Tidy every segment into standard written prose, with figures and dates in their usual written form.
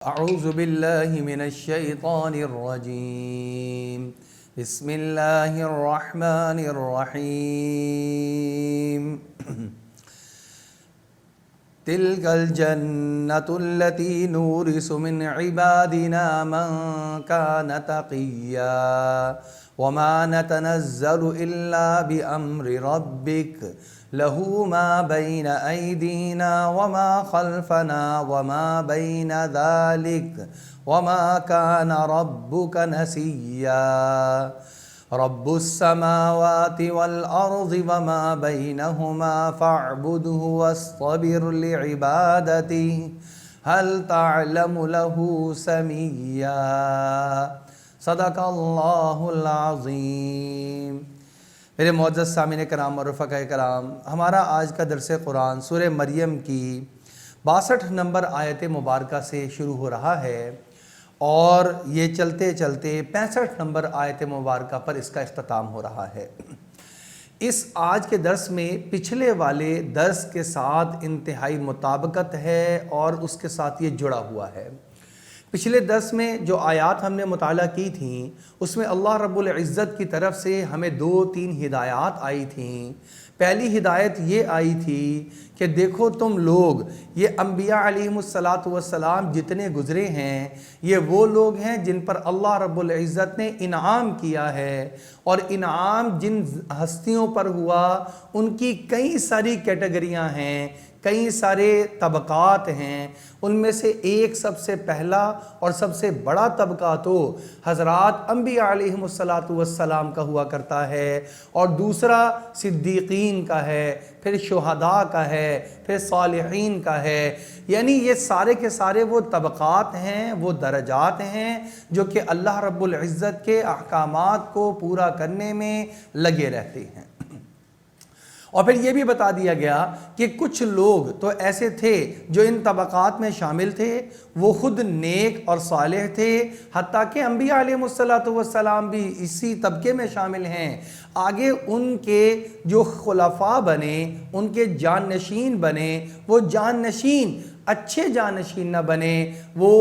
اعوذ باللہ من الشیطان الرجیم بسم اللہ الرحمن الرحیم تلک الجنة التي نورث من عبادنا من كان تقیا وما نتنزل الا بأمر ربك له ما بين أيدينا وما خلفنا وما بين ذلك وما كان ربك نسيا رب السماوات والأرض وما بينهما فاعبده واصطبر لعبادته هل تعلم له سميا صدق اللہ العظیم۔ میرے معزز سامعین کرام اور رفقاء کرام، ہمارا آج کا درس قرآن سورہ مریم کی 62 نمبر آیت مبارکہ سے شروع ہو رہا ہے اور یہ چلتے چلتے 65 نمبر آیت مبارکہ پر اس کا اختتام ہو رہا ہے۔ اس آج کے درس میں پچھلے والے درس کے ساتھ انتہائی مطابقت ہے اور اس کے ساتھ یہ جڑا ہوا ہے۔ پچھلے درس میں جو آیات ہم نے مطالعہ کی تھیں اس میں اللہ رب العزت کی طرف سے ہمیں 2-3 ہدایات آئی تھیں۔ پہلی ہدایت یہ آئی تھی کہ دیکھو تم لوگ، یہ انبیاء علیہم السلام جتنے گزرے ہیں یہ وہ لوگ ہیں جن پر اللہ رب العزت نے انعام کیا ہے، اور انعام جن ہستیوں پر ہوا ان کی کئی ساری کیٹیگریاں ہیں، کئی سارے طبقات ہیں۔ ان میں سے ایک سب سے پہلا اور سب سے بڑا طبقہ تو حضرات انبیاء علیہم السلام کا ہوا کرتا ہے، اور دوسرا صدیقین کا ہے، پھر شہداء کا ہے، پھر صالحین کا ہے۔ یعنی یہ سارے کے سارے وہ طبقات ہیں، وہ درجات ہیں جو کہ اللہ رب العزت کے احکامات کو پورا کرنے میں لگے رہتے ہیں۔ اور پھر یہ بھی بتا دیا گیا کہ کچھ لوگ تو ایسے تھے جو ان طبقات میں شامل تھے، وہ خود نیک اور صالح تھے، حتیٰ کہ انبیاء علیہم السلام بھی اسی طبقے میں شامل ہیں۔ آگے ان کے جو خلفاء بنے، ان کے جانشین بنے، وہ جانشین اچھے جانشین نہ بنے، وہ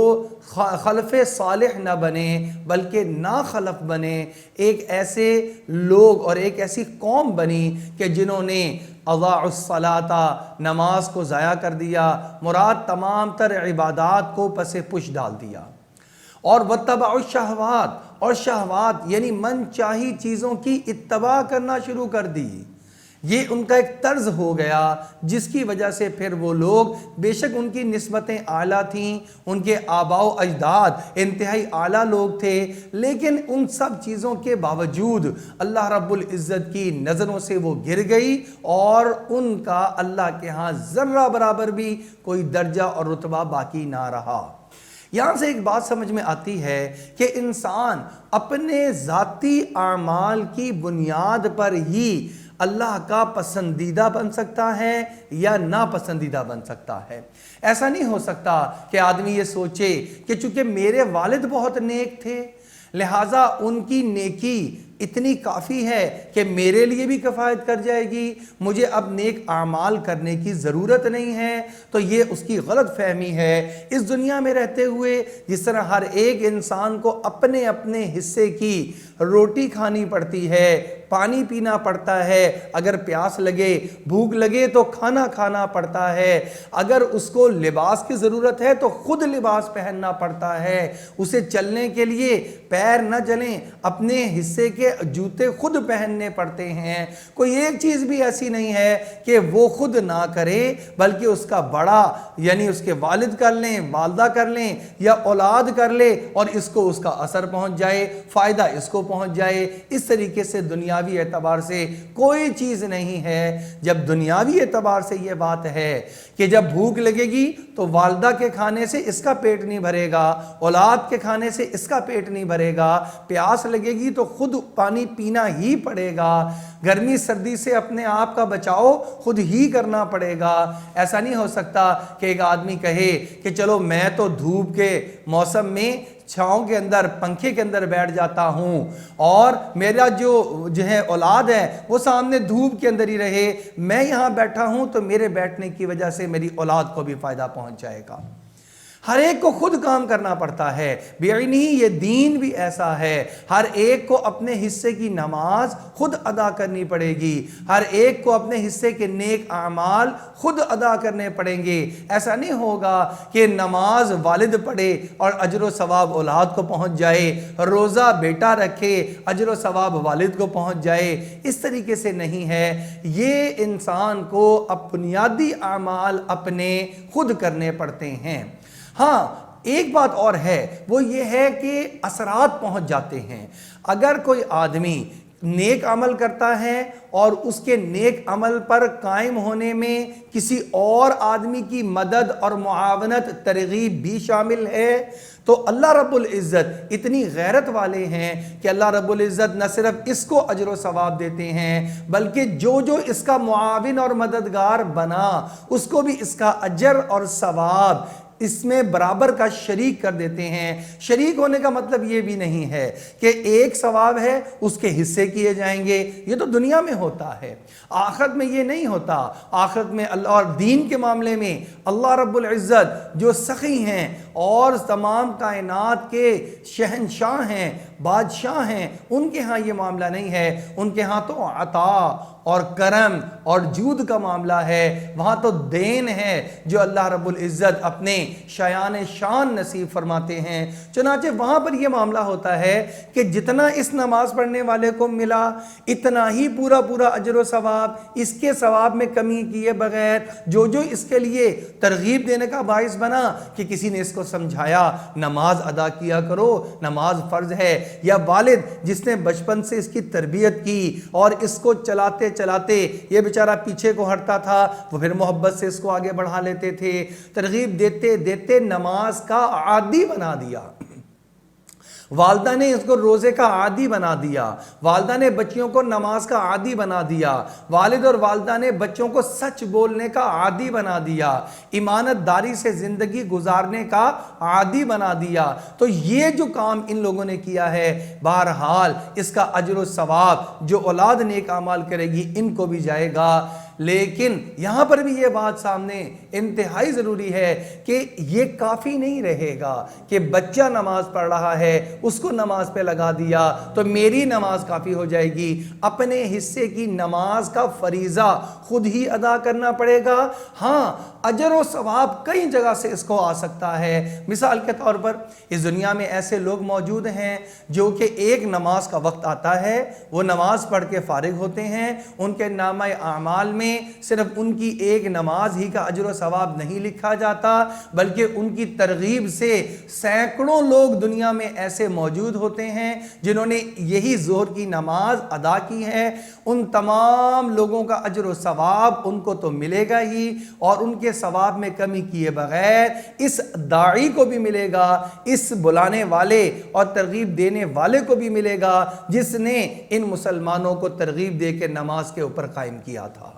خلف صالح نہ بنے بلکہ ناخلف بنے۔ ایک ایسے لوگ اور ایک ایسی قوم بنی کہ جنہوں نے اضاعوا الصلاۃ، نماز کو ضائع کر دیا، مراد تمام تر عبادات کو پس پش ڈال دیا، اور واتبعوا الشہوات، اور شہوات یعنی من چاہی چیزوں کی اتباع کرنا شروع کر دی۔ یہ ان کا ایک طرز ہو گیا جس کی وجہ سے پھر وہ لوگ، بے شک ان کی نسبتیں اعلیٰ تھیں، ان کے آباء و اجداد انتہائی اعلیٰ لوگ تھے، لیکن ان سب چیزوں کے باوجود اللہ رب العزت کی نظروں سے وہ گر گئی، اور ان کا اللہ کے ہاں ذرہ برابر بھی کوئی درجہ اور رتبہ باقی نہ رہا۔ یہاں سے ایک بات سمجھ میں آتی ہے کہ انسان اپنے ذاتی اعمال کی بنیاد پر ہی اللہ کا پسندیدہ بن سکتا ہے یا ناپسندیدہ بن سکتا ہے۔ ایسا نہیں ہو سکتا کہ آدمی یہ سوچے کہ چونکہ میرے والد بہت نیک تھے لہٰذا ان کی نیکی اتنی کافی ہے کہ میرے لیے بھی کفایت کر جائے گی، مجھے اب نیک اعمال کرنے کی ضرورت نہیں ہے۔ تو یہ اس کی غلط فہمی ہے۔ اس دنیا میں رہتے ہوئے جس طرح ہر ایک انسان کو اپنے اپنے حصے کی روٹی کھانی پڑتی ہے، پانی پینا پڑتا ہے، اگر پیاس لگے، بھوک لگے تو کھانا کھانا پڑتا ہے، اگر اس کو لباس کی ضرورت ہے تو خود لباس پہننا پڑتا ہے، اسے چلنے کے لیے پیر نہ جلیں اپنے حصے کے جوتے خود پہننے پڑتے ہیں۔ کوئی ایک چیز بھی ایسی نہیں ہے کہ وہ خود نہ کرے بلکہ اس کا بڑا یعنی اس کے والد کر لیں، والدہ کر لیں یا اولاد کر لے، اور اس کو اس کا اثر پہنچ جائے، فائدہ اس کو پہنچ جائے۔ اس طریقے سے دنیاوی اعتبار سے کوئی چیز نہیں ہے۔ جب دنیاوی اعتبار سے یہ بات ہے کہ جب بھوک لگے گی تو والدہ کے کھانے سے اس کا پیٹ نہیں بھرے گا، اولاد کے کھانے سے اس کا پیٹ نہیں بھرے گا، پیاس لگے گی تو خود پانی پینا ہی پڑے گا، گرمی سردی سے اپنے آپ کا بچاؤ خود ہی کرنا پڑے گا۔ ایسا نہیں ہو سکتا کہ ایک آدمی کہے کہ چلو میں تو دھوپ کے موسم میں چھاؤں کے اندر پنکھے کے اندر بیٹھ جاتا ہوں اور میرا جو ہے اولاد ہے وہ سامنے دھوپ کے اندر ہی رہے، میں یہاں بیٹھا ہوں تو میرے بیٹھنے کی وجہ سے میری اولاد کو بھی فائدہ پہنچ جائے گا۔ ہر ایک کو خود کام کرنا پڑتا ہے۔ بعینی یہ دین بھی ایسا ہے، ہر ایک کو اپنے حصے کی نماز خود ادا کرنی پڑے گی، ہر ایک کو اپنے حصے کے نیک اعمال خود ادا کرنے پڑیں گے۔ ایسا نہیں ہوگا کہ نماز والد پڑھے اور اجر و ثواب اولاد کو پہنچ جائے، روزہ بیٹا رکھے اجر و ثواب والد کو پہنچ جائے، اس طریقے سے نہیں ہے۔ یہ انسان کو بنیادی اعمال اپنے خود کرنے پڑتے ہیں۔ ہاں ایک بات اور ہے، وہ یہ ہے کہ اثرات پہنچ جاتے ہیں۔ اگر کوئی آدمی نیک عمل کرتا ہے اور اس کے نیک عمل پر قائم ہونے میں کسی اور آدمی کی مدد اور معاونت ترغیب بھی شامل ہے، تو اللہ رب العزت اتنی غیرت والے ہیں کہ اللہ رب العزت نہ صرف اس کو اجر و ثواب دیتے ہیں، بلکہ جو اس کا معاون اور مددگار بنا اس کو بھی اس کا اجر اور ثواب اس میں برابر کا شریک کر دیتے ہیں۔ شریک ہونے کا مطلب یہ بھی نہیں ہے کہ ایک ثواب ہے اس کے حصے کیے جائیں گے، یہ تو دنیا میں ہوتا ہے، آخرت میں یہ نہیں ہوتا۔ آخرت میں اللہ اور دین کے معاملے میں اللہ رب العزت جو سخی ہیں اور تمام کائنات کے شہنشاہ ہیں، بادشاہ ہیں، ان کے ہاں یہ معاملہ نہیں ہے۔ ان کے ہاں تو عطا اور کرم اور جود کا معاملہ ہے، وہاں تو دین ہے جو اللہ رب العزت اپنے شایان شان نصیب فرماتے ہیں۔ چنانچہ وہاں پر یہ معاملہ ہوتا ہے کہ جتنا اس نماز پڑھنے والے کو ملا اتنا ہی پورا اجر و ثواب، اس کے ثواب میں کمی کیے بغیر جو اس کے لیے ترغیب دینے کا باعث بنا کہ کسی نے اس کو سمجھایا نماز ادا کیا کرو، نماز فرض ہے، یا والد جس نے بچپن سے اس کی تربیت کی اور اس کو چلاتے یہ بیچارہ پیچھے کو ہٹتا تھا، وہ پھر محبت سے اس کو آگے بڑھا لیتے تھے، ترغیب دیتے نماز کا عادی بنا دیا۔ والدہ نے اس کو روزے کا عادی بنا دیا، والدہ نے بچیوں کو نماز کا عادی بنا دیا، والد اور والدہ نے بچوں کو سچ بولنے کا عادی بنا دیا، امانت داری سے زندگی گزارنے کا عادی بنا دیا۔ تو یہ جو کام ان لوگوں نے کیا ہے، بہرحال اس کا اجر و ثواب جو اولاد نیک اعمال کرے گی ان کو بھی جائے گا۔ لیکن یہاں پر بھی یہ بات سامنے انتہائی ضروری ہے کہ یہ کافی نہیں رہے گا کہ بچہ نماز پڑھ رہا ہے اس کو نماز پہ لگا دیا تو میری نماز کافی ہو جائے گی۔ اپنے حصے کی نماز کا فریضہ خود ہی ادا کرنا پڑے گا۔ ہاں اجر و ثواب کئی جگہ سے اس کو آ سکتا ہے۔ مثال کے طور پر اس دنیا میں ایسے لوگ موجود ہیں جو کہ ایک نماز کا وقت آتا ہے، وہ نماز پڑھ کے فارغ ہوتے ہیں، ان کے نامہ اعمال میں صرف ان کی ایک نماز ہی کا اجر و ثواب نہیں لکھا جاتا، بلکہ ان کی ترغیب سے سینکڑوں لوگ دنیا میں ایسے موجود ہوتے ہیں جنہوں نے یہی ظہر کی نماز ادا کی ہے۔ ان تمام لوگوں کا اجر و ثواب ان کو تو ملے گا ہی، اور ان کے ثواب میں کمی کیے بغیر اس داعی کو بھی ملے گا، اس بلانے والے اور ترغیب دینے والے کو بھی ملے گا جس نے ان مسلمانوں کو ترغیب دے کے نماز کے اوپر قائم کیا تھا۔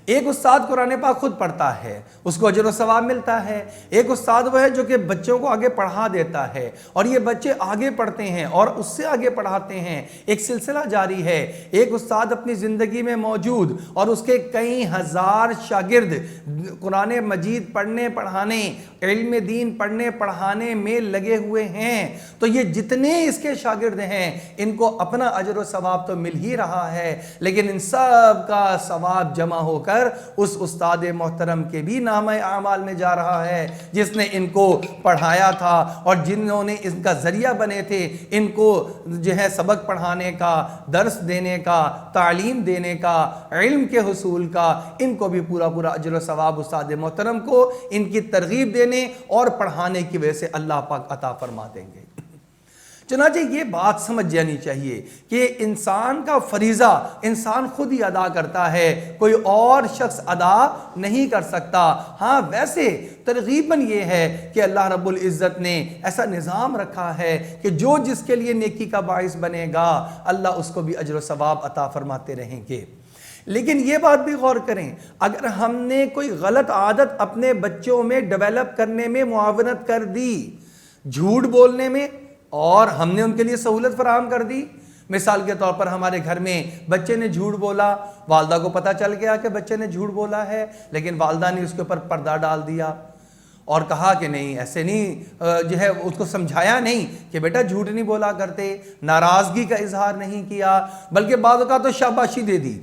ایک استاد قرآن پاک خود پڑھتا ہے، اس کو اجر و ثواب ملتا ہے۔ ایک استاد وہ ہے جو کہ بچوں کو آگے پڑھا دیتا ہے اور یہ بچے آگے پڑھتے ہیں اور اس سے آگے پڑھاتے ہیں، ایک سلسلہ جاری ہے۔ ایک استاد اپنی زندگی میں موجود اور اس کے کئی ہزار شاگرد قرآن مجید پڑھنے پڑھانے، علم دین پڑھنے پڑھانے میں لگے ہوئے ہیں، تو یہ جتنے اس کے شاگرد ہیں ان کو اپنا اجر و ثواب تو مل ہی رہا ہے، لیکن ان سب کا ثواب جمع ہو کر اس استاد محترم کے بھی نامہ اعمال میں جا رہا ہے جس نے ان کو پڑھایا تھا اور جنہوں نے ان کا ذریعہ بنے تھے ان کو جو ہے سبق پڑھانے کا، درس دینے کا، تعلیم دینے کا، علم کے حصول کا، ان کو بھی پورا اجر و ثواب استاد محترم کو ان کی ترغیب دینے اور پڑھانے کی وجہ سے اللہ پاک عطا فرما دیں گے۔ چنانچہ یہ بات سمجھ جانی چاہیے کہ انسان کا فریضہ انسان خود ہی ادا کرتا ہے، کوئی اور شخص ادا نہیں کر سکتا۔ ہاں ویسے ترغیباً یہ ہے کہ اللہ رب العزت نے ایسا نظام رکھا ہے کہ جو جس کے لیے نیکی کا باعث بنے گا اللہ اس کو بھی اجر و ثواب عطا فرماتے رہیں گے۔ لیکن یہ بات بھی غور کریں، اگر ہم نے کوئی غلط عادت اپنے بچوں میں ڈیولپ کرنے میں معاونت کر دی، جھوٹ بولنے میں، اور ہم نے ان کے لیے سہولت فراہم کر دی، مثال کے طور پر ہمارے گھر میں بچے نے جھوٹ بولا، والدہ کو پتہ چل گیا کہ بچے نے جھوٹ بولا ہے، لیکن والدہ نے اس کے اوپر پردہ ڈال دیا اور کہا کہ نہیں ایسے نہیں، جو ہے اس کو سمجھایا نہیں کہ بیٹا جھوٹ نہیں بولا کرتے، ناراضگی کا اظہار نہیں کیا، بلکہ بعض اوقات تو شاباشی دے دی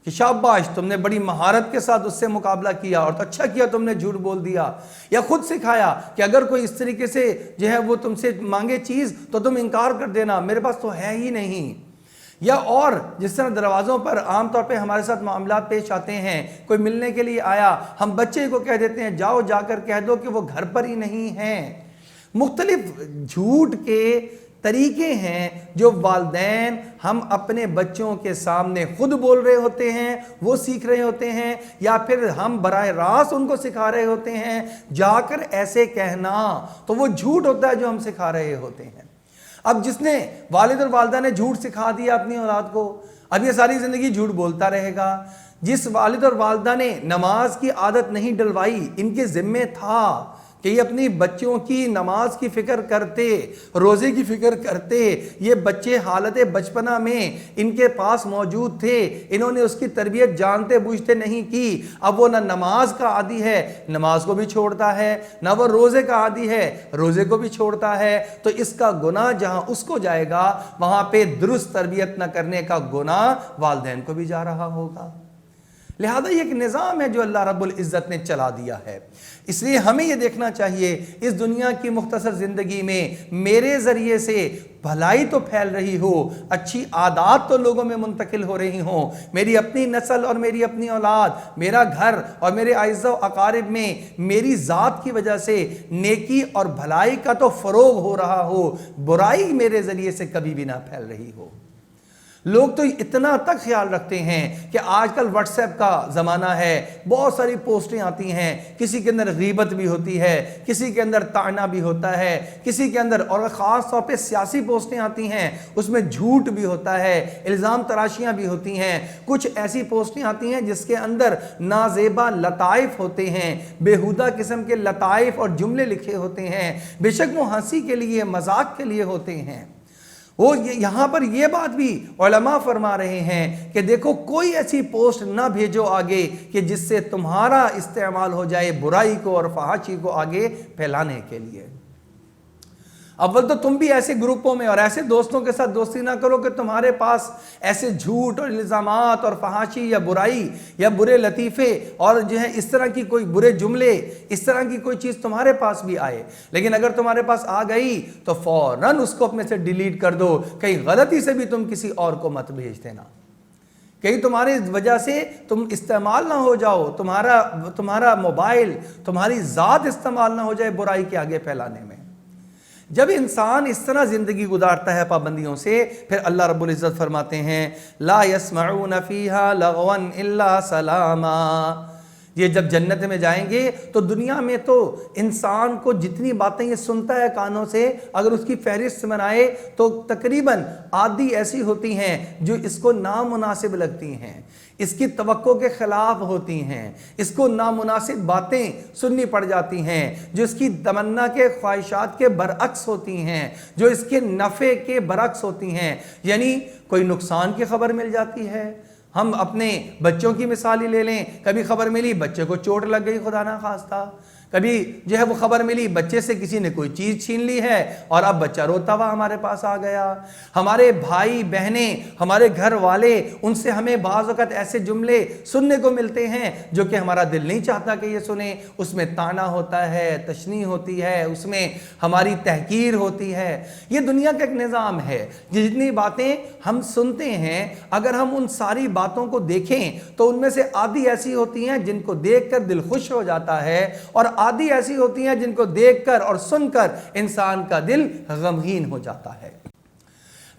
کہ شاباش تم نے بڑی مہارت کے ساتھ اس سے مقابلہ کیا، اور تو اچھا کیا تم نے جھوٹ بول دیا، یا خود سکھایا کہ اگر کوئی اس طریقے سے جو ہے وہ تم سے مانگے چیز تو تم انکار کر دینا، میرے پاس تو ہے ہی نہیں۔ یا اور جس طرح دروازوں پر عام طور پہ ہمارے ساتھ معاملات پیش آتے ہیں، کوئی ملنے کے لیے آیا، ہم بچے کو کہہ دیتے ہیں جاؤ جا کر کہہ دو کہ وہ گھر پر ہی نہیں ہیں۔ مختلف جھوٹ کے طریقے ہیں جو والدین ہم اپنے بچوں کے سامنے خود بول رہے ہوتے ہیں، وہ سیکھ رہے ہوتے ہیں، یا پھر ہم براہ راست ان کو سکھا رہے ہوتے ہیں جا کر ایسے کہنا، تو وہ جھوٹ ہوتا ہے جو ہم سکھا رہے ہوتے ہیں۔ اب جس نے والد اور والدہ نے جھوٹ سکھا دیا اپنی اولاد کو، اب یہ ساری زندگی جھوٹ بولتا رہے گا۔ جس والد اور والدہ نے نماز کی عادت نہیں ڈلوائی، ان کے ذمے تھا کہ یہ اپنی بچوں کی نماز کی فکر کرتے، روزے کی فکر کرتے، یہ بچے حالت بچپنا میں ان کے پاس موجود تھے، انہوں نے اس کی تربیت جانتے بوجھتے نہیں کی، اب وہ نہ نماز کا عادی ہے، نماز کو بھی چھوڑتا ہے، نہ وہ روزے کا عادی ہے، روزے کو بھی چھوڑتا ہے، تو اس کا گناہ جہاں اس کو جائے گا وہاں پہ درست تربیت نہ کرنے کا گناہ والدین کو بھی جا رہا ہوگا۔ لہذا یہ ایک نظام ہے جو اللہ رب العزت نے چلا دیا ہے۔ اس لیے ہمیں یہ دیکھنا چاہیے اس دنیا کی مختصر زندگی میں میرے ذریعے سے بھلائی تو پھیل رہی ہو، اچھی عادات تو لوگوں میں منتقل ہو رہی ہوں، میری اپنی نسل اور میری اپنی اولاد، میرا گھر اور میرے اعزاء و اقارب میں میری ذات کی وجہ سے نیکی اور بھلائی کا تو فروغ ہو رہا ہو، برائی میرے ذریعے سے کبھی بھی نہ پھیل رہی ہو۔ لوگ تو اتنا تک خیال رکھتے ہیں کہ آج کل واٹس ایپ کا زمانہ ہے، بہت ساری پوسٹیں آتی ہیں، کسی کے اندر غیبت بھی ہوتی ہے، کسی کے اندر طعنہ بھی ہوتا ہے، کسی کے اندر اور خاص طور پہ سیاسی پوسٹیں آتی ہیں، اس میں جھوٹ بھی ہوتا ہے، الزام تراشیاں بھی ہوتی ہیں، کچھ ایسی پوسٹیں آتی ہیں جس کے اندر نازیبا لطائف ہوتے ہیں، بیہودہ قسم کے لطائف اور جملے لکھے ہوتے ہیں، بے شک وہ ہنسی کے لیے مذاق کے لیے ہوتے ہیں۔ وہ یہاں پر یہ بات بھی علماء فرما رہے ہیں کہ دیکھو کوئی ایسی پوسٹ نہ بھیجو آگے کہ جس سے تمہارا استعمال ہو جائے برائی کو اور فحاشی کو آگے پھیلانے کے لیے۔ اول تو تم بھی ایسے گروپوں میں اور ایسے دوستوں کے ساتھ دوستی نہ کرو کہ تمہارے پاس ایسے جھوٹ اور الزامات اور فحاشی یا برائی یا برے لطیفے اور جو ہے اس طرح کی کوئی برے جملے، اس طرح کی کوئی چیز تمہارے پاس بھی آئے، لیکن اگر تمہارے پاس آ گئی تو فوراً اس کو اپنے سے ڈیلیٹ کر دو، کہیں غلطی سے بھی تم کسی اور کو مت بھیج دینا، کہیں تمہاری وجہ سے تم استعمال نہ ہو جاؤ، تمہارا موبائل، تمہاری ذات استعمال نہ ہو جائے برائی کے آگے پھیلانے میں۔ جب انسان اس طرح زندگی گزارتا ہے پابندیوں سے، پھر اللہ رب العزت فرماتے ہیں لا يسمعون فيها لغوا الا سلاما۔ یہ جب جنت میں جائیں گے تو دنیا میں تو انسان کو جتنی باتیں یہ سنتا ہے کانوں سے، اگر اس کی فہرست بنائے تو تقریباً آدھی ایسی ہوتی ہیں جو اس کو نامناسب لگتی ہیں، اس کی توقع کے خلاف ہوتی ہیں، اس کو نامناسب باتیں سننی پڑ جاتی ہیں، جو اس کی تمنا کے خواہشات کے برعکس ہوتی ہیں، جو اس کے نفع کے برعکس ہوتی ہیں، یعنی کوئی نقصان کی خبر مل جاتی ہے۔ ہم اپنے بچوں کی مثال ہی لے لیں، کبھی خبر ملی بچے کو چوٹ لگ گئی خدا نہ خواستہ، کبھی جو ہے وہ خبر ملی بچے سے کسی نے کوئی چیز چھین لی ہے اور اب بچہ روتا ہوا ہمارے پاس آ گیا۔ ہمارے بھائی بہنیں، ہمارے گھر والے، ان سے ہمیں بعض وقت ایسے جملے سننے کو ملتے ہیں جو کہ ہمارا دل نہیں چاہتا کہ یہ سنیں، اس میں طعنہ ہوتا ہے، تشنیع ہوتی ہے، اس میں ہماری تحقیر ہوتی ہے۔ یہ دنیا کا ایک نظام ہے، جتنی باتیں ہم سنتے ہیں اگر ہم ان ساری باتوں کو دیکھیں تو ان میں سے آدھی ایسی ہوتی ہیں جن کو دیکھ کر دل خوش ہو جاتا ہے، اور آدھی ایسی ہوتی ہیں جن کو دیکھ کر اور سن کر انسان کا دل غمگین ہو جاتا ہے۔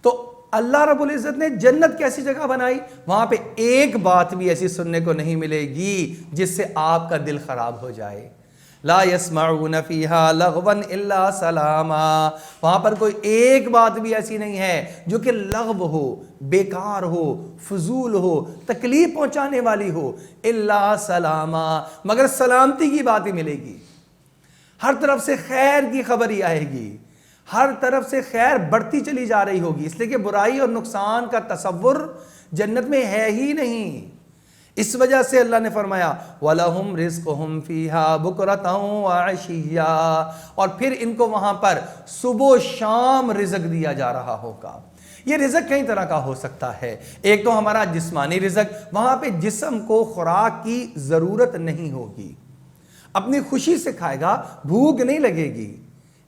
تو اللہ رب العزت نے جنت کیسی جگہ بنائی، وہاں پہ ایک بات بھی ایسی سننے کو نہیں ملے گی جس سے آپ کا دل خراب ہو جائے۔ لا يسمعون فيها لغوا الا سلاما، وہاں پر کوئی ایک بات بھی ایسی نہیں ہے جو کہ لغو ہو، بیکار ہو، فضول ہو، تکلیف پہنچانے والی ہو، الا سلاما، مگر سلامتی کی بات ہی ملے گی۔ ہر طرف سے خیر کی خبر ہی آئے گی، ہر طرف سے خیر بڑھتی چلی جا رہی ہوگی، اس لیے کہ برائی اور نقصان کا تصور جنت میں ہے ہی نہیں۔ اس وجہ سے اللہ نے فرمایا وَلَهُمْ رِزْقُهُمْ فِيهَا بُكْرَةً وَعَشِيًّا، اور پھر ان کو وہاں پر صبح و شام رزق دیا جا رہا ہوگا۔ یہ رزق کئی طرح کا ہو سکتا ہے۔ ایک تو ہمارا جسمانی رزق، وہاں پہ جسم کو خوراک کی ضرورت نہیں ہوگی، اپنی خوشی سے کھائے گا، بھوک نہیں لگے گی۔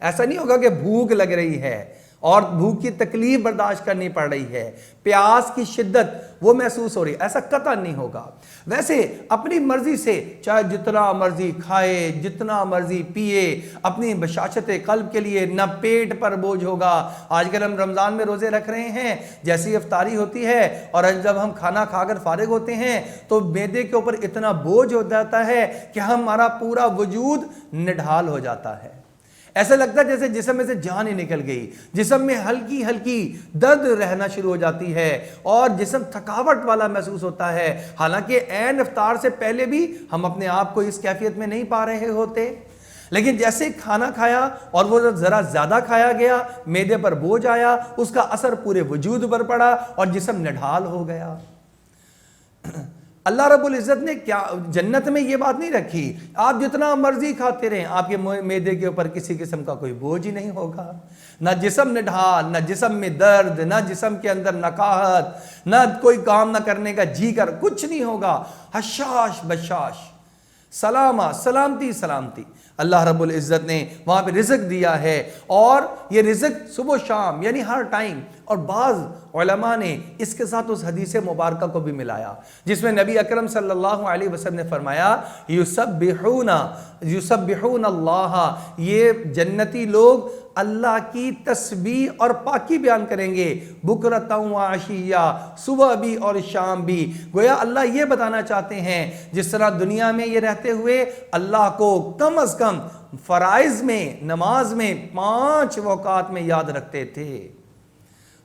ایسا نہیں ہوگا کہ بھوک لگ رہی ہے اور بھوک کی تکلیف برداشت کرنی پڑ رہی ہے، پیاس کی شدت وہ محسوس ہو رہی ہے، ایسا قطع نہیں ہوگا۔ ویسے اپنی مرضی سے چاہے جتنا مرضی کھائے، جتنا مرضی پیے، اپنی بشاشت قلب کے لیے نہ پیٹ پر بوجھ ہوگا۔ آج کل ہم رمضان میں روزے رکھ رہے ہیں، جیسی افطاری ہوتی ہے اور جب ہم کھانا کھا کر فارغ ہوتے ہیں تو معدے کے اوپر اتنا بوجھ ہو جاتا ہے کہ ہمارا پورا وجود نڈھال ہو جاتا ہے، ایسا لگتا ہے جیسے جسم میں سے جان ہی نکل گئی، جسم میں ہلکی ہلکی درد رہنا شروع ہو جاتی ہے اور جسم تھکاوٹ والا محسوس ہوتا ہے، حالانکہ عین افطار سے پہلے بھی ہم اپنے آپ کو اس کیفیت میں نہیں پا رہے ہوتے، لیکن جیسے کھانا کھایا اور وہ ذرا زیادہ کھایا گیا، معدے پر بوجھ آیا، اس کا اثر پورے وجود پر پڑا اور جسم نڈھال ہو گیا۔ اللہ رب العزت نے کیا جنت میں یہ بات نہیں رکھی آپ جتنا مرضی کھاتے رہیں، آپ کے معدے کے اوپر کسی قسم کا کوئی بوجھ ہی نہیں ہوگا، نہ جسم نڈھال، نہ جسم میں درد، نہ جسم کے اندر نقاہت، نہ کوئی کام نہ کرنے کا جی کر، کچھ نہیں ہوگا، حشاش بشاش، سلامتی سلامتی۔ اللہ رب العزت نے وہاں پہ رزق دیا ہے، اور یہ رزق صبح و شام یعنی ہر ٹائم، اور بعض علماء نے اس کے ساتھ اس حدیث مبارکہ کو بھی ملایا جس میں نبی اکرم صلی اللہ علیہ وسلم نے فرمایا یسبحون اللہ، یہ جنتی لوگ اللہ کی تسبیح اور پاکی بیان کریں گے، بکرۃ و عشیہ، صبح بھی اور شام بھی۔ گویا اللہ یہ بتانا چاہتے ہیں جس طرح دنیا میں یہ رہتے ہوئے اللہ کو کم از کم فرائض میں، نماز میں 5 اوقات میں یاد رکھتے تھے،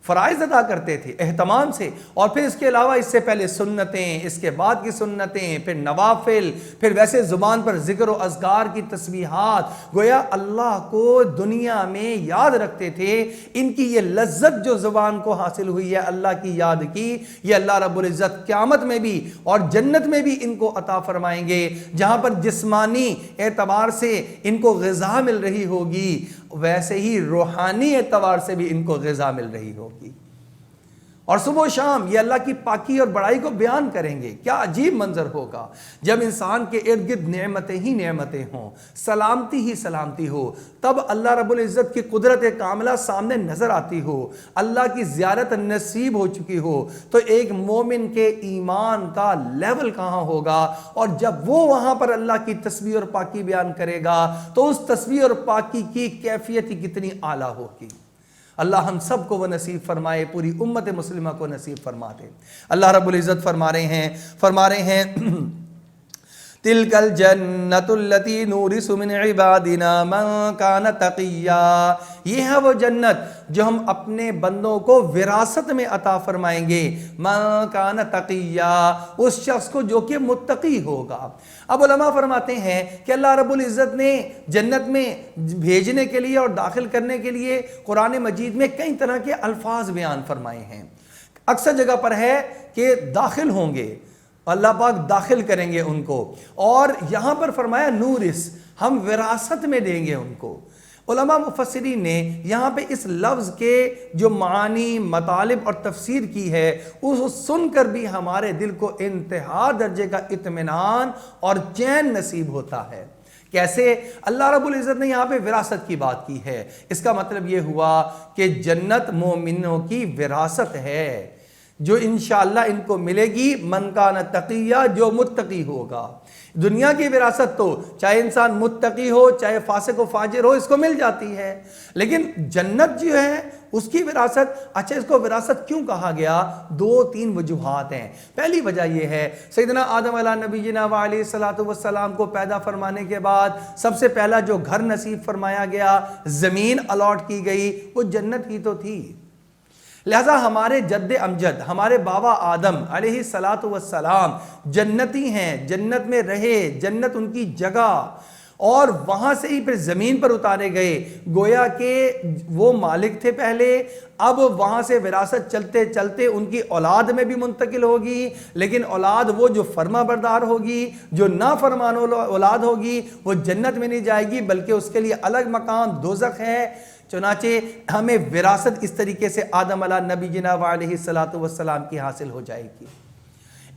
فرائض ادا کرتے تھے اہتمام سے، اور پھر اس کے علاوہ اس سے پہلے سنتیں، اس کے بعد کی سنتیں، پھر نوافل، پھر ویسے زبان پر ذکر و اذکار کی تسبیحات، گویا اللہ کو دنیا میں یاد رکھتے تھے۔ ان کی یہ لذت جو زبان کو حاصل ہوئی ہے اللہ کی یاد کی، یہ اللہ رب العزت قیامت میں بھی اور جنت میں بھی ان کو عطا فرمائیں گے، جہاں پر جسمانی اعتبار سے ان کو غذا مل رہی ہوگی، ویسے ہی روحانی اعتبار سے بھی ان کو غذا مل رہی ہوگی۔ اور صبح و شام یہ اللہ کی پاکی اور بڑائی کو بیان کریں گے۔ کیا عجیب منظر ہوگا جب انسان کے ارد گرد نعمتیں ہی نعمتیں ہوں، سلامتی ہی سلامتی ہو، تب اللہ رب العزت کی قدرت کاملہ سامنے نظر آتی ہو، اللہ کی زیارت نصیب ہو چکی ہو، تو ایک مومن کے ایمان کا لیول کہاں ہوگا، اور جب وہ وہاں پر اللہ کی تسبیح اور پاکی بیان کرے گا تو اس تسبیح اور پاکی کی کیفیت ہی کتنی اعلیٰ ہوگی۔ اللہ ہم سب کو وہ نصیب فرمائے، پوری امت مسلمہ کو نصیب فرما دے۔ اللہ رب العزت فرما رہے ہیں تِلْكَ الْجَنَّةُ الَّتِي نُورِثُ مِنْ عِبَادِنَا مَنْ كَانَ تَقِيًّا، یہ ہے وہ جنت جو ہم اپنے بندوں کو وراثت میں عطا فرمائیں گے، مَنْ كَانَ تَقِيًّا، اس شخص کو جو کہ متقی ہوگا۔ اب علماء فرماتے ہیں کہ اللہ رب العزت نے جنت میں بھیجنے کے لیے اور داخل کرنے کے لیے قرآن مجید میں کئی طرح کے الفاظ بیان فرمائے ہیں۔ اکثر جگہ پر ہے کہ داخل ہوں گے، اللہ پاک داخل کریں گے ان کو، اور یہاں پر فرمایا نورث، ہم وراثت میں دیں گے ان کو۔ علماء مفسرین نے یہاں پہ اس لفظ کے جو معانی، مطالب اور تفسیر کی ہے، اس سن کر بھی ہمارے دل کو انتہا درجے کا اطمینان اور چین نصیب ہوتا ہے۔ کیسے؟ اللہ رب العزت نے یہاں پہ وراثت کی بات کی ہے، اس کا مطلب یہ ہوا کہ جنت مومنوں کی وراثت ہے جو انشاءاللہ ان کو ملے گی، من کان تقیہ، جو متقی ہوگا۔ دنیا کی وراثت تو چاہے انسان متقی ہو چاہے فاسق و فاجر ہو اس کو مل جاتی ہے، لیکن جنت جو ہے اس کی وراثت، اچھا اس کو وراثت کیوں کہا گیا؟ 2-3 وجوہات ہیں۔ پہلی وجہ یہ ہے سیدنا آدم علیہ نبینا علیہ السلام کو پیدا فرمانے کے بعد سب سے پہلا جو گھر نصیب فرمایا گیا، زمین الاٹ کی گئی، وہ جنت ہی تو تھی۔ لہذا ہمارے جد امجد، ہمارے بابا آدم علیہ السلام جنتی ہیں، جنت میں رہے، جنت ان کی جگہ، اور وہاں سے ہی پھر زمین پر اتارے گئے. گویا کہ وہ مالک تھے پہلے، اب وہاں سے وراثت چلتے چلتے ان کی اولاد میں بھی منتقل ہوگی، لیکن اولاد وہ جو فرما بردار ہوگی، جو نافرمان اولاد ہوگی وہ جنت میں نہیں جائے گی، بلکہ اس کے لیے الگ مقام دوزخ ہے. چنانچہ ہمیں وراثت اس طریقے سے آدم علیہ نبی جناب علیہ السلام کی حاصل ہو جائے گی.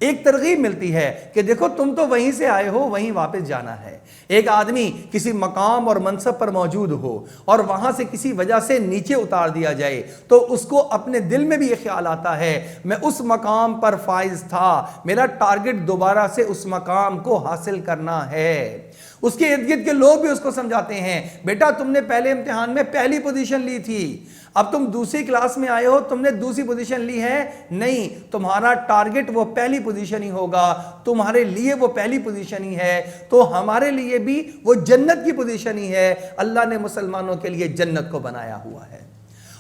ایک ترغیب ملتی ہے کہ دیکھو تم تو وہیں سے آئے ہو، وہیں واپس جانا ہے. ایک آدمی کسی مقام اور منصب پر موجود ہو اور وہاں سے کسی وجہ سے نیچے اتار دیا جائے تو اس کو اپنے دل میں بھی یہ خیال آتا ہے میں اس مقام پر فائز تھا، میرا ٹارگٹ دوبارہ سے اس مقام کو حاصل کرنا ہے. اس کے ارد گرد کے لوگ بھی اس کو سمجھاتے ہیں بیٹا تم نے پہلے امتحان میں پہلی پوزیشن لی تھی، اب تم دوسری کلاس میں آئے ہو، تم نے دوسری پوزیشن لی ہے نہیں، تمہارا ٹارگٹ وہ پہلی پوزیشن ہی ہوگا، تمہارے لیے وہ پہلی پوزیشن ہی ہے، تو ہمارے لیے بھی وہ جنت کی پوزیشن ہی ہے. اللہ نے مسلمانوں کے لیے جنت کو بنایا ہوا ہے.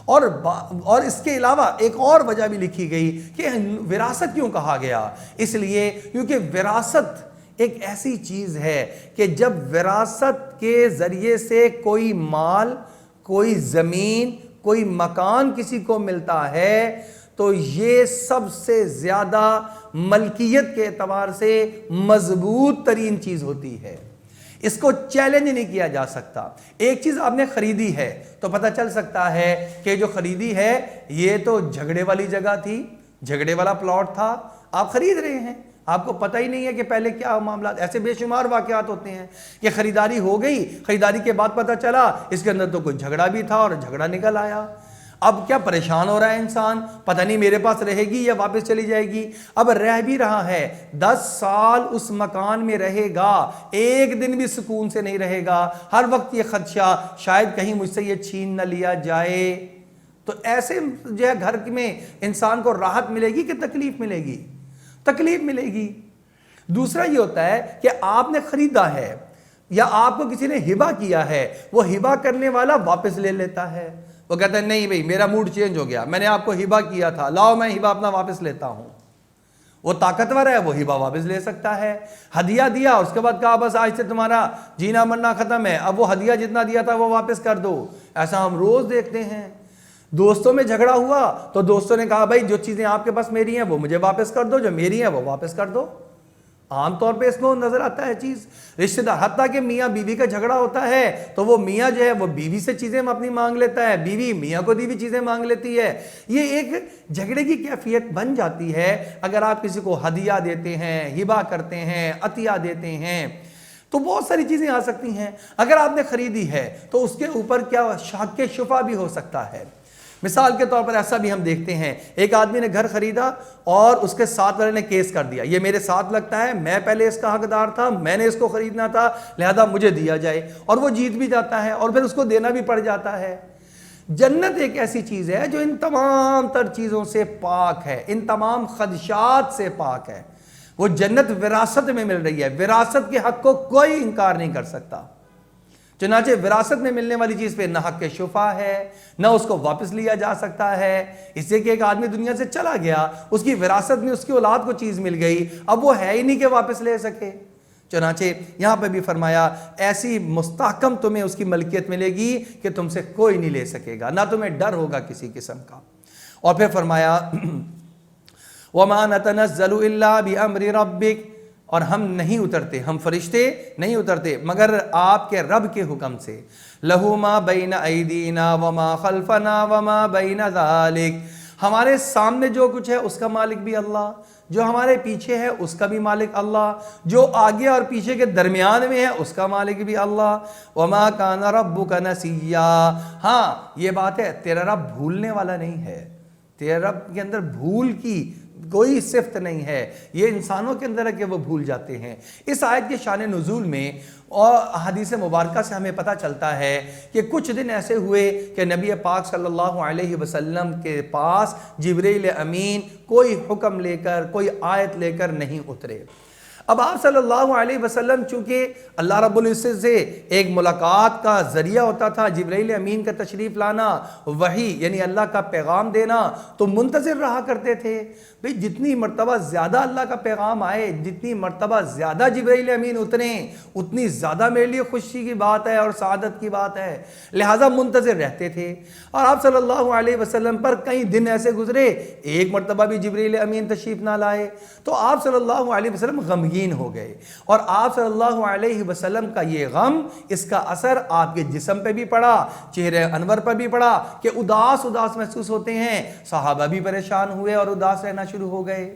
اور اس کے علاوہ ایک اور وجہ بھی لکھی گئی کہ وراثت کیوں کہا گیا، اس لیے کیونکہ وراثت ایک ایسی چیز ہے کہ جب وراثت کے ذریعے سے کوئی مال، کوئی زمین، کوئی مکان کسی کو ملتا ہے تو یہ سب سے زیادہ ملکیت کے اعتبار سے مضبوط ترین چیز ہوتی ہے. اس کو چیلنج نہیں کیا جا سکتا. ایک چیز آپ نے خریدی ہے تو پتہ چل سکتا ہے کہ جو خریدی ہے یہ تو جھگڑے والی جگہ تھی، جھگڑے والا پلاٹ تھا، آپ خرید رہے ہیں، آپ کو پتہ ہی نہیں ہے کہ پہلے کیا معاملات. ایسے بے شمار واقعات ہوتے ہیں کہ خریداری ہو گئی، خریداری کے بعد پتہ چلا اس کے اندر تو کوئی جھگڑا بھی تھا اور جھگڑا نکل آیا. اب کیا پریشان ہو رہا ہے انسان، پتہ نہیں میرے پاس رہے گی یا واپس چلی جائے گی. اب رہ بھی رہا ہے 10 سال اس مکان میں رہے گا، ایک دن بھی سکون سے نہیں رہے گا، ہر وقت یہ خدشہ شاید کہیں مجھ سے یہ چھین نہ لیا جائے. تو ایسے جو ہے گھر میں انسان کو راحت ملے گی کہ تکلیف ملے گی؟ تکلیف ملے گی. دوسرا یہ ہوتا ہے کہ آپ نے خریدا ہے یا آپ کو کسی نے ہبہ کیا ہے، وہ ہبہ کرنے والا واپس لے لیتا ہے. وہ کہتا ہے نہیں بھئی میرا موڈ چینج ہو گیا، میں نے آپ کو ہبہ کیا تھا، لاؤ میں ہبہ اپنا واپس لیتا ہوں. وہ طاقتور ہے، وہ ہبہ واپس لے سکتا ہے. ہدیہ دیا، اس کے بعد کہا بس آج سے تمہارا جینا مرنا ختم ہے، اب وہ ہدیہ جتنا دیا تھا وہ واپس کر دو. ایسا ہم روز دیکھتے ہیں. دوستوں میں جھگڑا ہوا تو دوستوں نے کہا بھائی جو چیزیں آپ کے پاس میری ہیں وہ مجھے واپس کر دو، جو میری ہیں وہ واپس کر دو. عام طور پہ اس کو نظر آتا ہے چیز. رشتہ دار، حتیٰ کہ میاں بیوی کا جھگڑا ہوتا ہے تو وہ میاں جو ہے وہ بیوی سے چیزیں اپنی مانگ لیتا ہے، بیوی میاں کو دی ہوئی چیزیں مانگ لیتی ہے. یہ ایک جھگڑے کی کیفیت بن جاتی ہے اگر آپ کسی کو ہدیہ دیتے ہیں، ہبہ کرتے ہیں، عطیہ دیتے ہیں تو بہت ساری چیزیں آ سکتی ہیں. اگر آپ نے خریدی ہے تو اس کے اوپر کیا حق شفا بھی ہو سکتا ہے. مثال کے طور پر ایسا بھی ہم دیکھتے ہیں، ایک آدمی نے گھر خریدا اور اس کے ساتھ والے نے کیس کر دیا، یہ میرے ساتھ لگتا ہے، میں پہلے اس کا حقدار تھا، میں نے اس کو خریدنا تھا، لہذا مجھے دیا جائے، اور وہ جیت بھی جاتا ہے اور پھر اس کو دینا بھی پڑ جاتا ہے. جنت ایک ایسی چیز ہے جو ان تمام تر چیزوں سے پاک ہے، ان تمام خدشات سے پاک ہے. وہ جنت وراثت میں مل رہی ہے، وراثت کے حق کو کوئی انکار نہیں کر سکتا. چنانچہ وراثت میں ملنے والی چیز پہ نہ حق شفا ہے، نہ اس کو واپس لیا جا سکتا ہے. اس سے کہ ایک آدمی دنیا سے چلا گیا، اس کی وراثت میں اس کی اولاد کو چیز مل گئی، اب وہ ہے ہی نہیں کہ واپس لے سکے. چنانچہ یہاں پہ بھی فرمایا ایسی مستحکم تمہیں اس کی ملکیت ملے گی کہ تم سے کوئی نہیں لے سکے گا، نہ تمہیں ڈر ہوگا کسی قسم کا. اور پھر فرمایا وَمَا نَتَنَزَّلُ إِلَّا بِأَمْرِ رَبِّكَ، اور ہم نہیں اترتے، ہم فرشتے نہیں اترتے مگر آپ کے رب کے حکم سے. لَهُ مَا بَيْنَ أَيْدِينَا وَمَا خَلْفَنَا وَمَا بَيْنَ ذَلِكَ، ہمارے سامنے جو کچھ ہے اس کا مالک بھی اللہ، جو ہمارے پیچھے ہے اس کا بھی مالک اللہ، جو آگے اور پیچھے کے درمیان میں ہے اس کا مالک بھی اللہ. وَمَا كَانَ رَبُّكَ نَسِيًّا، ہاں یہ بات ہے تیرا رب بھولنے والا نہیں ہے، تیرے رب کے اندر بھول کی کوئی صفت نہیں ہے. یہ انسانوں کے اندر ہے کہ وہ بھول جاتے ہیں. اس آیت کے شان نزول میں اور حدیث مبارکہ سے ہمیں پتہ چلتا ہے کہ کچھ دن ایسے ہوئے کہ نبی پاک صلی اللہ علیہ وسلم کے پاس جبریل امین کوئی حکم لے کر، کوئی آیت لے کر نہیں اترے. اب آپ صلی اللہ علیہ وسلم چونکہ اللہ رب العزت سے ایک ملاقات کا ذریعہ ہوتا تھا، جبرائیل امین کا تشریف لانا، وحی یعنی اللہ کا پیغام دینا، تو منتظر رہا کرتے تھے بھئی جتنی مرتبہ زیادہ اللہ کا پیغام آئے، جتنی مرتبہ زیادہ جبرائیل امین اتریں، اتنی زیادہ میرے لیے خوشی کی بات ہے اور سعادت کی بات ہے، لہٰذا منتظر رہتے تھے۔ اور آپ صلی اللہ علیہ وسلم پر کئی دن ایسے گزرے، ایک مرتبہ بھی جبرائیل امین تشریف نہ لائے، تو آپ صلی اللہ علیہ وسلم غمگین ہو گئے، اور آپ صلی اللہ علیہ وسلم کا یہ غم، اس کا اثر آپ کے جسم پہ بھی پڑا، چہرے انور پر بھی پڑا کہ اداس محسوس ہوتے ہیں۔ صحابہ بھی پریشان ہوئے اور اداس رہنا شروع ہو گئے۔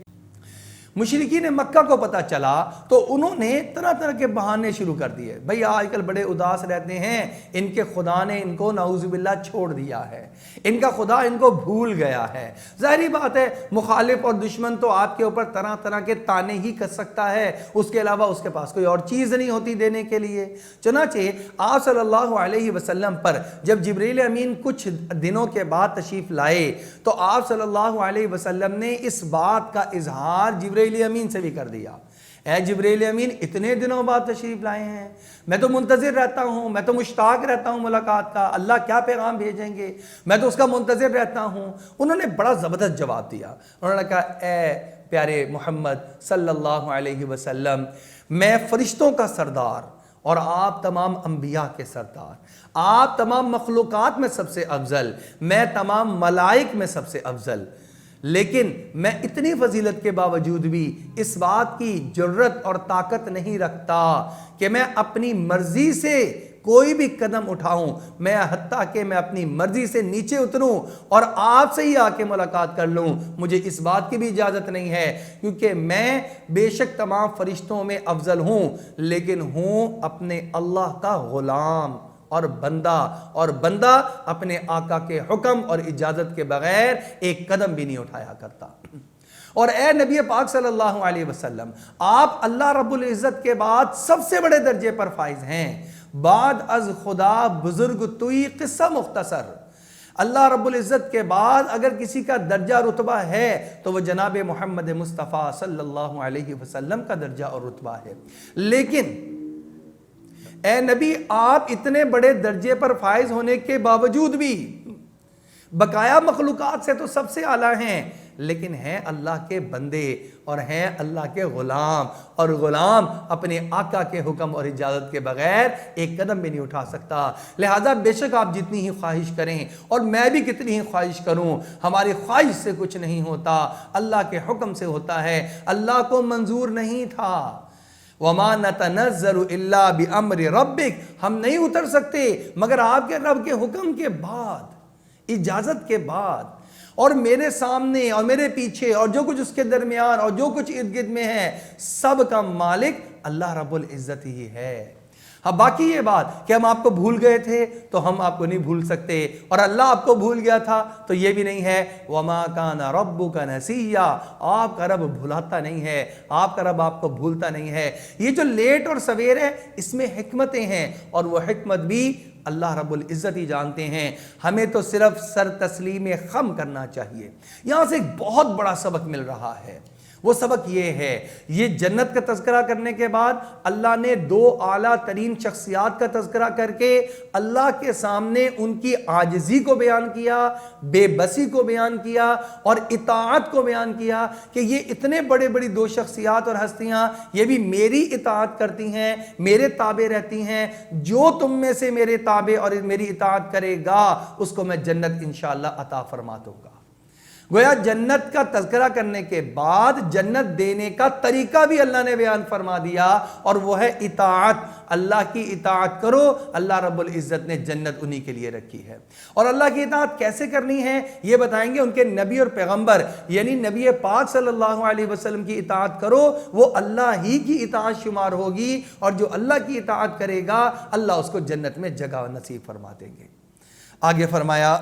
مشرکین مکہ کو پتہ چلا تو انہوں نے طرح طرح کے بہانے شروع کر دیے، بھئی آج کل بڑے اداس رہتے ہیں، ان کے خدا نے ان کو نعوذ باللہ چھوڑ دیا ہے، ان کا خدا ان کو بھول گیا ہے۔ ظاہری بات ہے مخالف اور دشمن تو آپ کے اوپر طرح طرح کے تانے ہی کر سکتا ہے، اس کے علاوہ اس کے پاس کوئی اور چیز نہیں ہوتی دینے کے لیے۔ چنانچہ آپ صلی اللہ علیہ وسلم پر جب جبرائیل امین کچھ دنوں کے بعد تشریف لائے تو آپ صلی اللہ علیہ وسلم نے اس بات کا اظہار جبرائیل امین سے بھی کر دیا، اے جبرائیل امین اتنے دنوں بعد تشریف لائے ہیں، میں تو منتظر رہتا ہوں، میں تو مشتاق رہتا ہوں ملاقات کا، اللہ کیا پیغام بھیجیں گے، میں تو اس کا منتظر رہتا ہوں۔ انہوں نے بڑا زبردست جواب دیا، انہوں نے کہا اے پیارے محمد صلی اللہ علیہ وسلم، میں فرشتوں کا سردار اور آپ تمام انبیاء کے سردار، آپ تمام مخلوقات میں سب سے افضل، میں تمام ملائک میں سب سے افضل، لیکن میں اتنی فضیلت کے باوجود بھی اس بات کی جرت اور طاقت نہیں رکھتا کہ میں اپنی مرضی سے کوئی بھی قدم اٹھاؤں، میں حتیٰ کہ میں اپنی مرضی سے نیچے اتروں اور آپ سے ہی آ کے ملاقات کر لوں، مجھے اس بات کی بھی اجازت نہیں ہے، کیونکہ میں بے شک تمام فرشتوں میں افضل ہوں، لیکن ہوں اپنے اللہ کا غلام اور بندہ اپنے آقا کے حکم اور اجازت کے بغیر ایک قدم بھی نہیں اٹھایا کرتا۔ اور اے نبی پاک صلی اللہ علیہ وسلم، آپ اللہ رب العزت کے بعد سب سے بڑے درجے پر فائز ہیں، بعد از خدا بزرگ توئی قصہ مختصر۔ اللہ رب العزت کے بعد اگر کسی کا درجہ رتبہ ہے تو وہ جناب محمد مصطفیٰ صلی اللہ علیہ وسلم کا درجہ اور رتبہ ہے، لیکن اے نبی آپ اتنے بڑے درجے پر فائز ہونے کے باوجود بھی بقایا مخلوقات سے تو سب سے اعلیٰ ہیں، لیکن ہیں اللہ کے بندے اور ہیں اللہ کے غلام، اور غلام اپنے آقا کے حکم اور اجازت کے بغیر ایک قدم بھی نہیں اٹھا سکتا۔ لہٰذا بے شک آپ جتنی ہی خواہش کریں اور میں بھی کتنی ہی خواہش کروں، ہماری خواہش سے کچھ نہیں ہوتا، اللہ کے حکم سے ہوتا ہے۔ اللہ کو منظور نہیں تھا وَمَا نَتَنَزَّلُ إِلَّا بِأَمْرِ رَبِّكَ، ہم نہیں اتر سکتے مگر آپ کے رب کے حکم کے بعد، اجازت کے بعد، اور میرے سامنے اور میرے پیچھے اور جو کچھ اس کے درمیان اور جو کچھ ارد گرد میں ہے، سب کا مالک اللہ رب العزت ہی ہے۔ اب باقی یہ بات کہ ہم آپ کو بھول گئے تھے تو ہم آپ کو نہیں بھول سکتے، اور اللہ آپ کو بھول گیا تھا تو یہ بھی نہیں ہے وَمَا كَانَ رَبُّكَ نَسِيًّا، آپ کا رب بھلاتا نہیں ہے، آپ کا رب آپ کو بھولتا نہیں ہے۔ یہ جو لیٹ اور سویر ہے اس میں حکمتیں ہیں، اور وہ حکمت بھی اللہ رب العزت ہی جانتے ہیں، ہمیں تو صرف سر تسلیم خم کرنا چاہیے۔ یہاں سے ایک بہت بڑا سبق مل رہا ہے، وہ سبق یہ ہے، یہ جنت کا تذکرہ کرنے کے بعد اللہ نے دو اعلیٰ ترین شخصیات کا تذکرہ کر کے اللہ کے سامنے ان کی عاجزی کو بیان کیا، بے بسی کو بیان کیا اور اطاعت کو بیان کیا کہ یہ اتنے بڑے بڑی دو شخصیات اور ہستیاں یہ بھی میری اطاعت کرتی ہیں، میرے تابع رہتی ہیں، جو تم میں سے میرے تابع اور میری اطاعت کرے گا اس کو میں جنت انشاءاللہ عطا فرما دوں گا۔ گویا جنت کا تذکرہ کرنے کے بعد جنت دینے کا طریقہ بھی اللہ نے بیان فرما دیا، اور وہ ہے اطاعت۔ اللہ کی اطاعت کرو، اللہ رب العزت نے جنت انہی کے لیے رکھی ہے۔ اور اللہ کی اطاعت کیسے کرنی ہے یہ بتائیں گے ان کے نبی اور پیغمبر، یعنی نبی پاک صلی اللہ علیہ وسلم کی اطاعت کرو، وہ اللہ ہی کی اطاعت شمار ہوگی، اور جو اللہ کی اطاعت کرے گا اللہ اس کو جنت میں جگہ نصیب فرما دیں گے۔ آگے فرمایا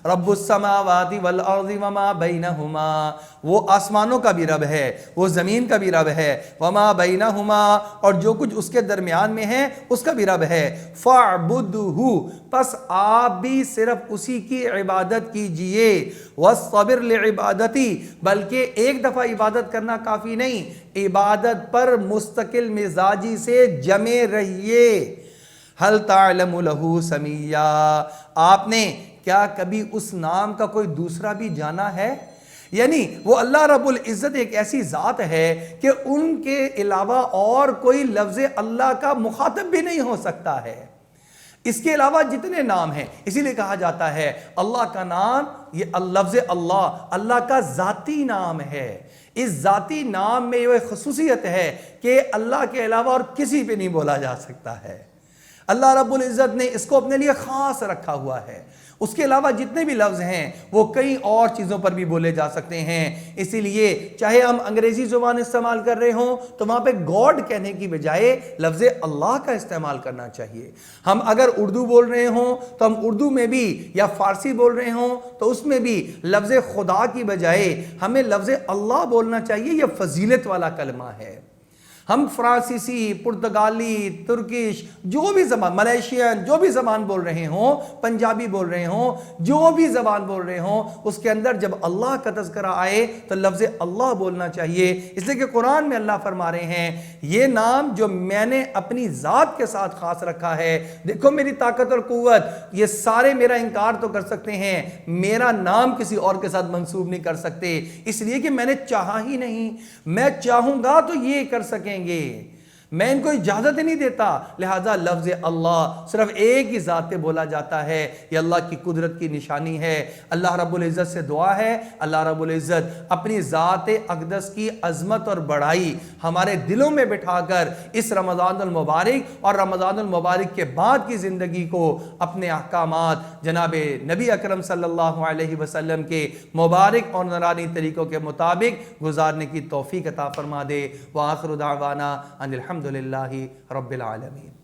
رب السماوات والارض وما بینہما، وہ آسمانوں کا بھی رب ہے، وہ زمین کا بھی رب ہے، وما بینہما، اور جو کچھ اس کے درمیان میں ہے اس کا بھی رب ہے، فاعبدہ، پس آپ بھی صرف اسی کی عبادت کیجئے، واصطبر لعبادتی، بلکہ ایک دفعہ عبادت کرنا کافی نہیں، عبادت پر مستقل مزاجی سے جمے رہیے۔ حل تعلم لہ سمیہ، آپ نے کیا کبھی اس نام کا کوئی دوسرا بھی جانا ہے؟ یعنی وہ اللہ رب العزت ایک ایسی ذات ہے کہ ان کے علاوہ اور کوئی لفظ اللہ کا مخاطب بھی نہیں ہو سکتا ہے۔ اس کے علاوہ جتنے نام ہیں، اسی لیے کہا جاتا ہے اللہ کا نام، یہ لفظ اللہ اللہ کا ذاتی نام ہے۔ اس ذاتی نام میں یہ خصوصیت ہے کہ اللہ کے علاوہ اور کسی پہ نہیں بولا جا سکتا ہے۔ اللہ رب العزت نے اس کو اپنے لیے خاص رکھا ہوا ہے۔ اس کے علاوہ جتنے بھی لفظ ہیں وہ کئی اور چیزوں پر بھی بولے جا سکتے ہیں، اسی لیے چاہے ہم انگریزی زبان استعمال کر رہے ہوں تو وہاں پہ گاڈ کہنے کی بجائے لفظ اللہ کا استعمال کرنا چاہیے۔ ہم اگر اردو بول رہے ہوں تو ہم اردو میں بھی، یا فارسی بول رہے ہوں تو اس میں بھی لفظ خدا کی بجائے ہمیں لفظ اللہ بولنا چاہیے۔ یہ فضیلت والا کلمہ ہے۔ ہم فرانسیسی، پرتگالی، ترکش، جو بھی زبان، ملیشین، جو بھی زبان بول رہے ہوں، پنجابی بول رہے ہوں، جو بھی زبان بول رہے ہوں، اس کے اندر جب اللہ کا تذکرہ آئے تو لفظ اللہ بولنا چاہیے، اس لیے کہ قرآن میں اللہ فرما رہے ہیں یہ نام جو میں نے اپنی ذات کے ساتھ خاص رکھا ہے، دیکھو میری طاقت اور قوت، یہ سارے میرا انکار تو کر سکتے ہیں، میرا نام کسی اور کے ساتھ منسوب نہیں کر سکتے، اس لیے کہ میں نے چاہا ہی نہیں، میں چاہوں گا تو یہ کر سکیں گے، میں ان کو اجازت نہیں دیتا، لہذا لفظ اللہ صرف ایک ہی ذات پہ بولا جاتا ہے۔ یہ اللہ کی قدرت کی نشانی ہے۔ اللہ رب العزت سے دعا ہے اللہ رب العزت اپنی ذات اقدس کی عظمت اور بڑائی ہمارے دلوں میں بٹھا کر اس رمضان المبارک اور رمضان المبارک کے بعد کی زندگی کو اپنے احکامات جناب نبی اکرم صلی اللہ علیہ وسلم کے مبارک اور نورانی طریقوں کے مطابق گزارنے کی توفیق عطا فرما دے۔ وآخر دعوانا ان الحمدللہ رب العالمین۔